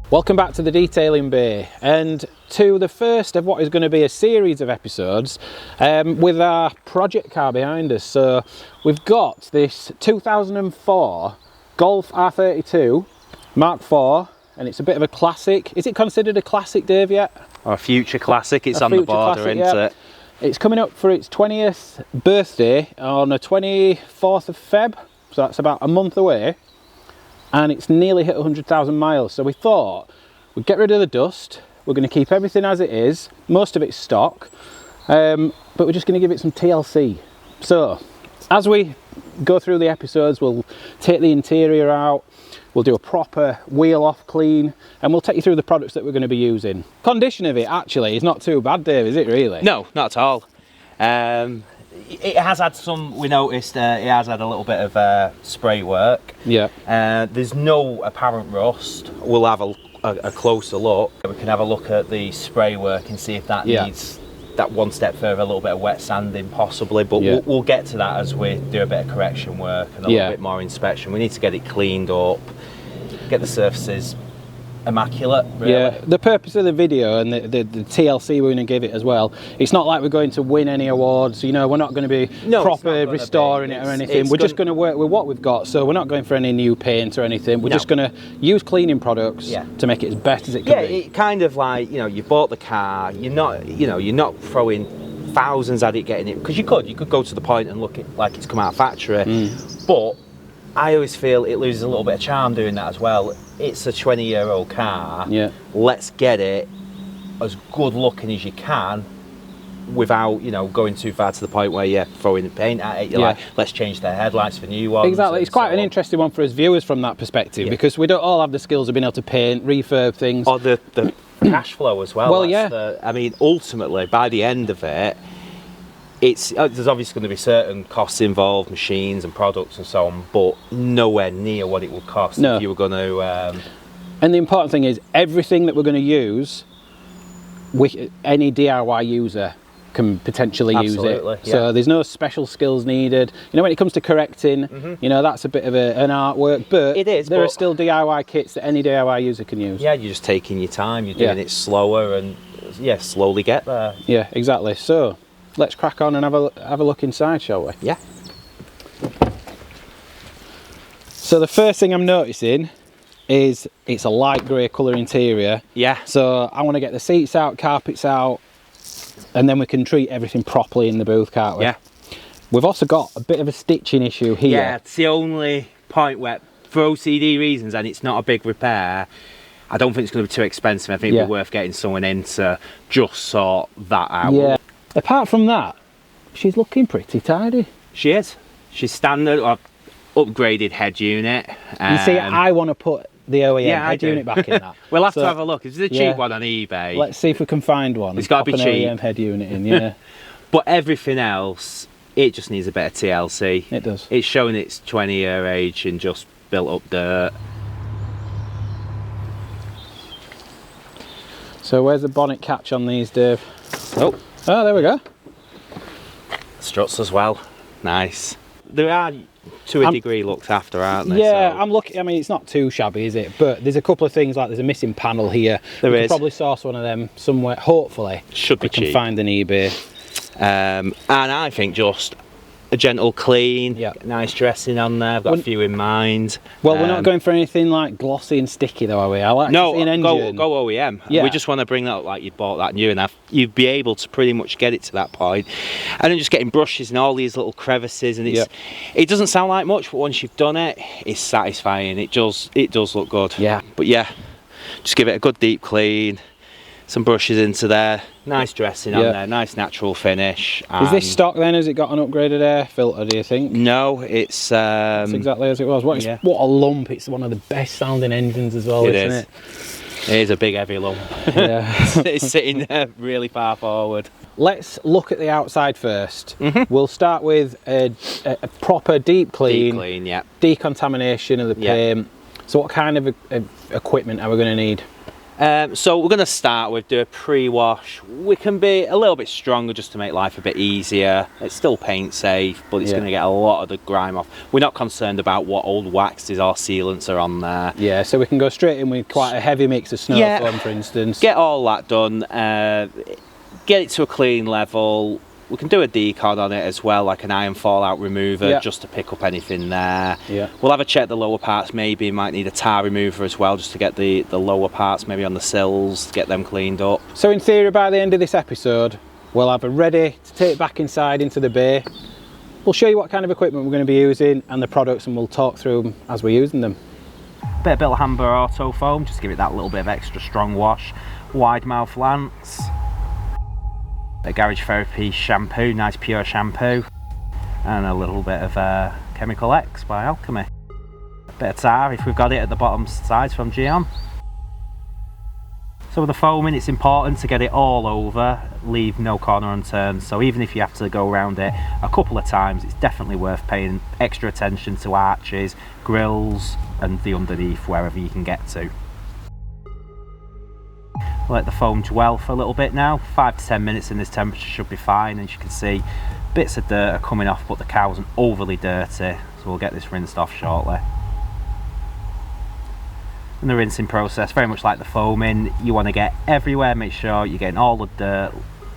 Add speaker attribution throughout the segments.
Speaker 1: Welcome back to the detailing bay and to the first of what is going to be a series of episodes with our project car behind us. So we've got this 2004 Golf R32 Mark IV, and it's a bit of a classic. Is it considered a classic, Dave, yet?
Speaker 2: Or a future classic, it's on the border,
Speaker 1: classic,
Speaker 2: isn't it?
Speaker 1: It's coming up for its 20th birthday on the 24th of Feb, so that's about a month away. And it's nearly hit 100,000 miles. So we thought we'd get rid of the dust. We're going to keep everything as it is. Most of it's stock, but we're just going to give it some TLC. So as we go through the episodes, we'll take the interior out. We'll do a proper wheel off clean, and we'll take you through the products that we're going to be using. Condition of it actually is not too bad, Dave, is it really?
Speaker 2: No, not at all. It has had some, we noticed, it has had a little bit of spray work.
Speaker 1: Yeah.
Speaker 2: There's no apparent rust. We'll have a closer look. We can have a look at the spray work and see if that needs that one step further, a little bit of wet sanding possibly, but we'll get to that as we do a bit of correction work and a little bit more inspection. We need to get it cleaned up, get the surfaces immaculate, really.
Speaker 1: Yeah, the purpose of the video and the TLC we're going to give it as well, it's not like we're going to win any awards, you know, we're not going to be proper restoring it or anything. We're just going to work with what we've got, so we're not going for any new paint or anything. We're just going to use cleaning products to make it as best as it can be.
Speaker 2: Yeah, it kind of like, you know, you bought the car, you're not throwing thousands at it getting it, because you could go to the point and look at like it's come out of factory, but I always feel it loses a little bit of charm doing that as well. It's a 20-year-old car. Yeah. Let's get it as good looking as you can without, you know, going too far to the point where you're throwing paint at it. You're like, let's change the headlights for new ones.
Speaker 1: Exactly. It's quite an interesting one for us viewers from that perspective, because we don't all have the skills of being able to paint, refurb things.
Speaker 2: Or the cash flow as well.
Speaker 1: Well,
Speaker 2: I mean, ultimately, by the end of it, there's obviously going to be certain costs involved, machines and products and so on, but nowhere near what it would cost if you were going to...
Speaker 1: And the important thing is, everything that we're going to use, any DIY user can potentially use it. So there's no special skills needed. You know, when it comes to correcting, you know, that's a bit of an artwork, but there are still DIY kits that any DIY user can use.
Speaker 2: Yeah, you're just taking your time, you're doing it slower and, slowly get there.
Speaker 1: Yeah, exactly. So let's crack on and have a look inside, shall we?
Speaker 2: Yeah.
Speaker 1: So the first thing I'm noticing is it's a light grey colour interior.
Speaker 2: Yeah.
Speaker 1: So I want to get the seats out, carpets out, and then we can treat everything properly in the booth, can't we?
Speaker 2: Yeah.
Speaker 1: We've also got a bit of a stitching issue here.
Speaker 2: Yeah, it's the only point where, for OCD reasons, and it's not a big repair, I don't think it's going to be too expensive. I think it'd be worth getting someone in to just sort that out. Yeah.
Speaker 1: Apart from that, she's looking pretty tidy.
Speaker 2: She is. She's standard, upgraded head unit.
Speaker 1: You see, I want to put the OEM head unit back in that.
Speaker 2: We'll have to have a look. It's a cheap one on eBay.
Speaker 1: Let's see if we can find one.
Speaker 2: It's got to be cheap.
Speaker 1: OEM head unit in,
Speaker 2: But everything else, it just needs a bit of TLC.
Speaker 1: It does.
Speaker 2: It's showing its 20-year age and just built up dirt.
Speaker 1: So where's the bonnet catch on these, Dave? Oh, there we go.
Speaker 2: Struts as well. Nice. They are, to a degree, looked after, aren't they?
Speaker 1: Yeah, I'm looking. I mean, it's not too shabby, is it? But there's a couple of things, like there's a missing panel here. We could probably source one of them somewhere, hopefully.
Speaker 2: Should be cheap.
Speaker 1: We can find an eBay.
Speaker 2: And I think just a gentle clean, nice dressing on there. I've got a few in mind.
Speaker 1: Well, we're not going for anything like glossy and sticky though, are we? I like to see an engine.
Speaker 2: Go OEM. Yeah. We just want to bring that like you bought that new, and you'd be able to pretty much get it to that point. And then just getting brushes in all these little crevices, and it doesn't sound like much, but once you've done it, it's satisfying. It does look good.
Speaker 1: Yeah.
Speaker 2: But yeah, just give it a good deep clean. Some brushes into there, nice dressing on there, nice natural finish.
Speaker 1: Is this stock then? Has it got an upgraded air filter, do you think?
Speaker 2: No, it's
Speaker 1: exactly as it was. What a lump. It's one of the best sounding engines as well, isn't it?
Speaker 2: It is a big heavy lump.
Speaker 1: Yeah.
Speaker 2: It's sitting there really far forward.
Speaker 1: Let's look at the outside first. We'll start with a proper deep clean, decontamination of the paint. So what kind of equipment are we going to need?
Speaker 2: So we're going to start with do a pre-wash. We can be a little bit stronger just to make life a bit easier. It's still paint safe, but it's going to get a lot of the grime off. We're not concerned about what old waxes or sealants are on there.
Speaker 1: Yeah, so we can go straight in with quite a heavy mix of snow foam, for instance.
Speaker 2: Get all that done, get it to a clean level. We can do a decon on it as well, like an iron fallout remover, just to pick up anything there.
Speaker 1: Yeah.
Speaker 2: We'll have a check the lower parts, maybe might need a tar remover as well, just to get the lower parts, maybe on the sills, to get them cleaned up.
Speaker 1: So in theory, by the end of this episode, we'll have it ready to take back inside into the bay. We'll show you what kind of equipment we're going to be using and the products, and we'll talk through them as we're using them.
Speaker 2: Bit of Bilhamber Auto Foam, just give it that little bit of extra strong wash. Wide mouth lance. A Garage Therapy shampoo, nice pure shampoo, and a little bit of Chemical X by Alchemy. A bit of tar if we've got it at the bottom sides from Geon. So with the foaming, it's important to get it all over, leave no corner unturned. So even if you have to go around it a couple of times, it's definitely worth paying extra attention to arches, grills, and the underneath, wherever you can get to. Let the foam dwell for a little bit now. 5 to 10 minutes in this temperature should be fine. And as you can see, bits of dirt are coming off, but the cow isn't overly dirty, so we'll get this rinsed off shortly. And the rinsing process, very much like the foaming, you want to get everywhere, make sure you're getting all the dirt,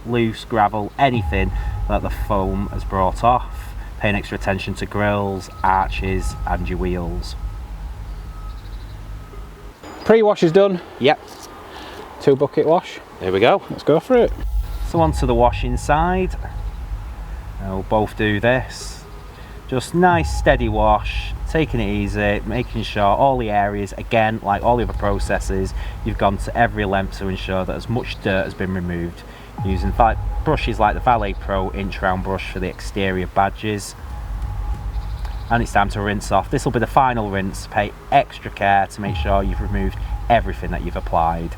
Speaker 2: loose, gravel, anything that the foam has brought off. Paying extra attention to grills, arches, and your wheels.
Speaker 1: Pre-wash is done.
Speaker 2: Yep.
Speaker 1: 2 bucket wash.
Speaker 2: There we go.
Speaker 1: Let's go for it.
Speaker 2: So onto the washing side. We'll both do this. Just nice steady wash, taking it easy, making sure all the areas, again, like all the other processes, you've gone to every length to ensure that as much dirt has been removed. Using brushes like the Valet Pro inch round brush for the exterior badges. And it's time to rinse off. This will be the final rinse. Pay extra care to make sure you've removed everything that you've applied.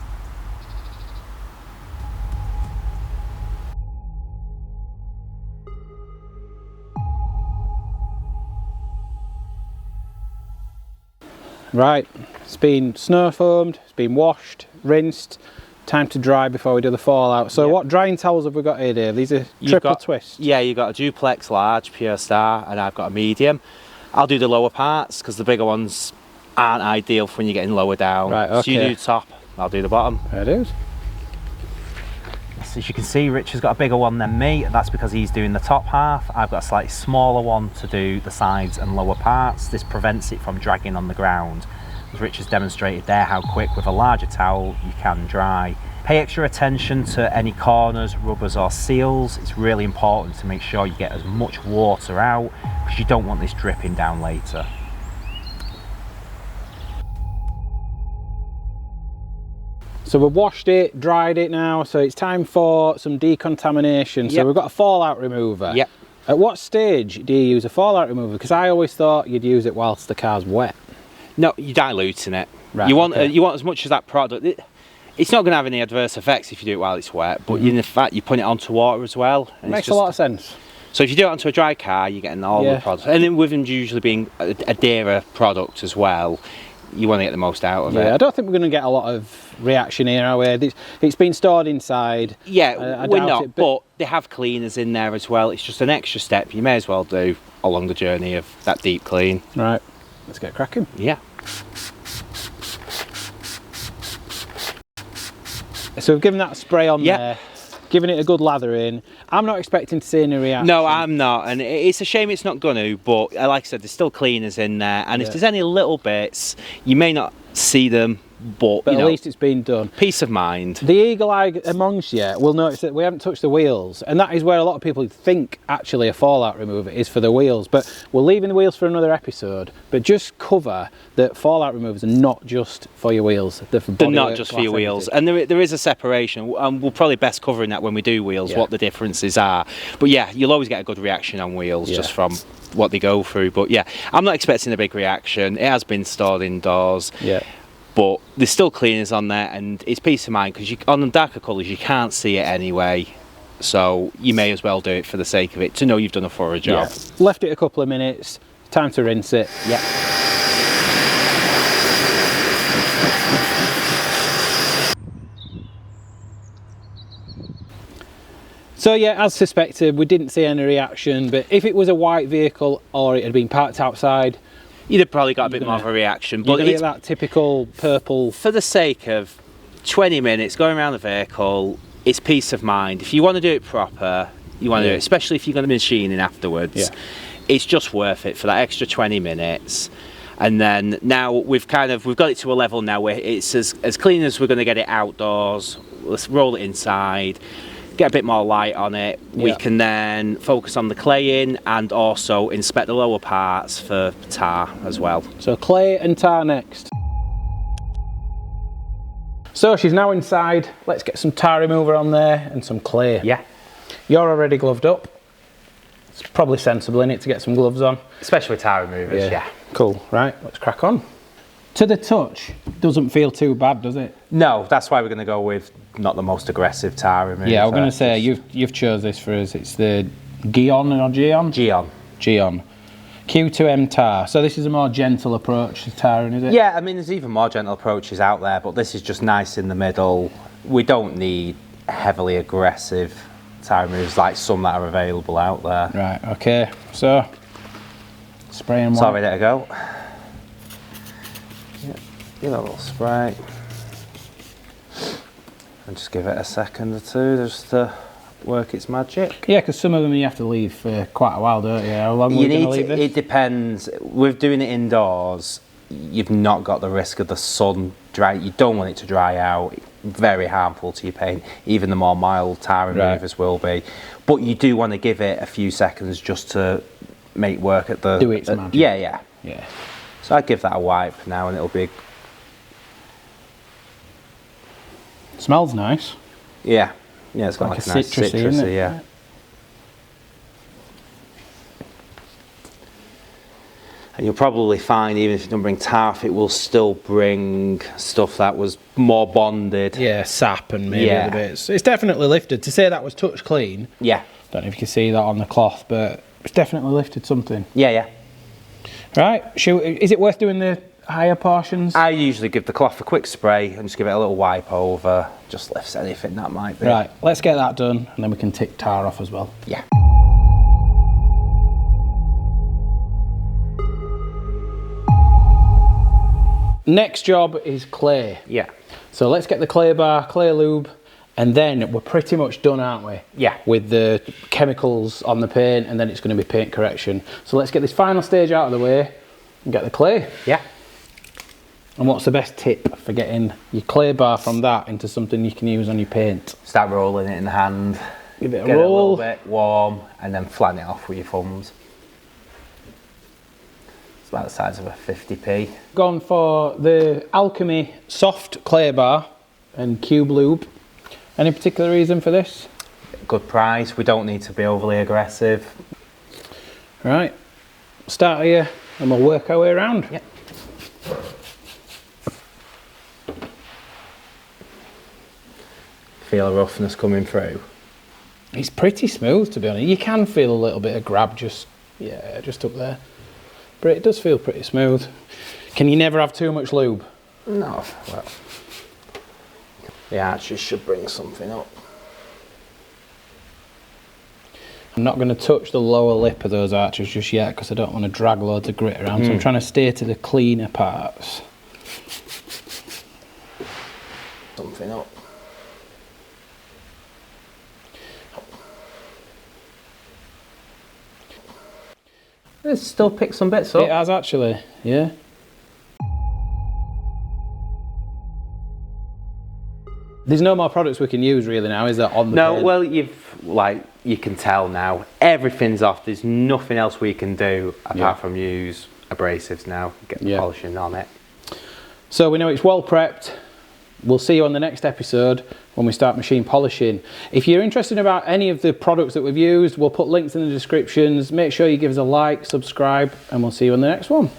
Speaker 1: Right, it's been snow foamed, it's been washed, rinsed, time to dry before we do the fallout. So what drying towels have we got here, Dave? These are triple twist.
Speaker 2: Yeah, you've got a duplex large, pure star, and I've got a medium. I'll do the lower parts because the bigger ones aren't ideal for when you're getting lower down.
Speaker 1: Right, okay.
Speaker 2: So you do top, I'll do the bottom.
Speaker 1: There it is.
Speaker 2: So as you can see, Rich has got a bigger one than me. That's because he's doing the top half. I've got a slightly smaller one to do the sides and lower parts. This prevents it from dragging on the ground. As Rich has demonstrated there how quick with a larger towel you can dry. Pay extra attention to any corners, rubbers or seals. It's really important to make sure you get as much water out because you don't want this dripping down later.
Speaker 1: So we've washed it, dried it now, so it's time for some decontamination. So we've got a fallout remover.
Speaker 2: Yep.
Speaker 1: At what stage do you use a fallout remover? Because I always thought you'd use it whilst the car's wet.
Speaker 2: No, you're diluting it.
Speaker 1: Right,
Speaker 2: you want as much as that product. It's not going to have any adverse effects if you do it while it's wet, but in fact you put it onto water as well. And
Speaker 1: Makes a lot of sense.
Speaker 2: So if you do it onto a dry car, you're getting all the products. And then with them usually being a dearer product as well, you want to get the most out of it.
Speaker 1: I don't think we're going to get a lot of reaction here, are we? It's been stored inside.
Speaker 2: Yeah, we're not, but they have cleaners in there as well. It's just an extra step you may as well do along the journey of that deep clean.
Speaker 1: Right, let's get cracking.
Speaker 2: Yeah.
Speaker 1: So we've given that spray on there, giving it a good lather in. I'm not expecting to see any reaction.
Speaker 2: No, I'm not, and it's a shame it's not going to, but like I said, there's still cleaners in there, and if there's any little bits, you may not see them, but
Speaker 1: at least it's been done.
Speaker 2: Peace of mind.
Speaker 1: The eagle eye amongst you will notice that we haven't touched the wheels, and that is where a lot of people think actually a fallout remover is for the wheels, but we're leaving the wheels for another episode. But just cover that fallout removers are not just for your wheels. They're
Speaker 2: not just for your wheels, and there is a separation, and we'll probably best covering that when we do wheels, what the differences are. But yeah, you'll always get a good reaction on wheels just from what they go through. But yeah, I'm not expecting a big reaction. It has been stored indoors.
Speaker 1: Yeah.
Speaker 2: But there's still cleaners on there, and it's peace of mind because on the darker colours you can't see it anyway, so you may as well do it for the sake of it, to know you've done a thorough job.
Speaker 1: Left it a couple of minutes, time to rinse it. So yeah, as suspected, we didn't see any reaction, but if it was a white vehicle or it had been parked outside,
Speaker 2: you'd have probably got a bit more of a reaction. But
Speaker 1: it's that typical purple.
Speaker 2: For the sake of 20 minutes going around the vehicle, it's peace of mind. If you want to do it proper, you want to do it, especially if you're going to be machining afterwards.
Speaker 1: Yeah.
Speaker 2: It's just worth it for that extra 20 minutes. And then now we've got it to a level now where it's as clean as we're going to get it outdoors. Let's roll it inside, get a bit more light on it.
Speaker 1: Yeah.
Speaker 2: We can then focus on the claying and also inspect the lower parts for tar as well.
Speaker 1: So clay and tar next. So she's now inside. Let's get some tar remover on there and some clay.
Speaker 2: Yeah.
Speaker 1: You're already gloved up. It's probably sensible in it to get some gloves on.
Speaker 2: Especially with tar removers, yeah.
Speaker 1: Cool, right, let's crack on. To the touch, doesn't feel too bad, does it?
Speaker 2: No, that's why we're going to go with not the most aggressive tar remover.
Speaker 1: Yeah, I was going to say, you've chose this for us. It's the Geon or Geon?
Speaker 2: Geon.
Speaker 1: Geon. Q2M tar. So this is a more gentle approach to tarring, is it?
Speaker 2: Yeah, I mean, there's even more gentle approaches out there, but this is just nice in the middle. We don't need heavily aggressive tar removers like some that are available out there.
Speaker 1: Right, okay. So, spray and
Speaker 2: it's all ready to go. Yeah, give it a little spray. And just give it a second or two just to work its magic.
Speaker 1: Yeah, because some of them you have to leave for quite a while, don't you? How long are you going to leave this?
Speaker 2: It depends. With doing it indoors, you've not got the risk of the sun dry. You don't want it to dry out. Very harmful to your paint. Even the more mild tar removers will be. But you do want to give it a few seconds just to make work at the...
Speaker 1: Do its magic.
Speaker 2: Yeah. So I'd give that a wipe now and it'll be...
Speaker 1: Smells nice.
Speaker 2: Yeah, it's got
Speaker 1: like
Speaker 2: a nice
Speaker 1: citrusy, isn't it?
Speaker 2: yeah. And you'll probably find, even if you don't bring tar off, it will still bring stuff that was more bonded.
Speaker 1: Yeah, sap and maybe other bits. It's definitely lifted. To say that was touch clean,
Speaker 2: yeah.
Speaker 1: Don't know if you can see that on the cloth, but it's definitely lifted something.
Speaker 2: Yeah.
Speaker 1: Right, is it worth doing the higher portions?
Speaker 2: I usually give the cloth a quick spray and just give it a little wipe over. Just lifts anything that might be.
Speaker 1: Right, let's get that done and then we can tick tar off as well.
Speaker 2: Yeah.
Speaker 1: Next job is clay.
Speaker 2: Yeah.
Speaker 1: So let's get the clay bar, clay lube, and then we're pretty much done, aren't we?
Speaker 2: Yeah.
Speaker 1: With the chemicals on the paint, and then it's going to be paint correction. So let's get this final stage out of the way and get the clay.
Speaker 2: Yeah.
Speaker 1: And what's the best tip for getting your clay bar from that into something you can use on your paint?
Speaker 2: Start rolling it in the hand.
Speaker 1: Give it a
Speaker 2: get
Speaker 1: roll.
Speaker 2: It a little bit warm, and then flatten it off with your thumbs. It's about the size of a 50p.
Speaker 1: Gone for the Alchemy soft clay bar and cube lube. Any particular reason for this?
Speaker 2: Good price. We don't need to be overly aggressive.
Speaker 1: Right. Start here and we'll work our way around.
Speaker 2: Yep. Feel a roughness coming through.
Speaker 1: It's pretty smooth, to be honest. You can feel a little bit of grab just up there. But it does feel pretty smooth. Can you never have too much lube?
Speaker 2: No. Well, the arches should bring something up.
Speaker 1: I'm not going to touch the lower lip of those arches just yet because I don't want to drag loads of grit around. So I'm trying to stay to the cleaner parts.
Speaker 2: Something up. It's still picked some bits up.
Speaker 1: It has actually, yeah. There's no more products we can use really now, is there, on the paint?
Speaker 2: Well, you can tell now, everything's off. There's nothing else we can do apart from use abrasives now, get the polishing on it.
Speaker 1: So we know it's well prepped. We'll see you on the next episode when we start machine polishing. If you're interested about any of the products that we've used, we'll put links in the descriptions. Make sure you give us a like, subscribe, and we'll see you on the next one.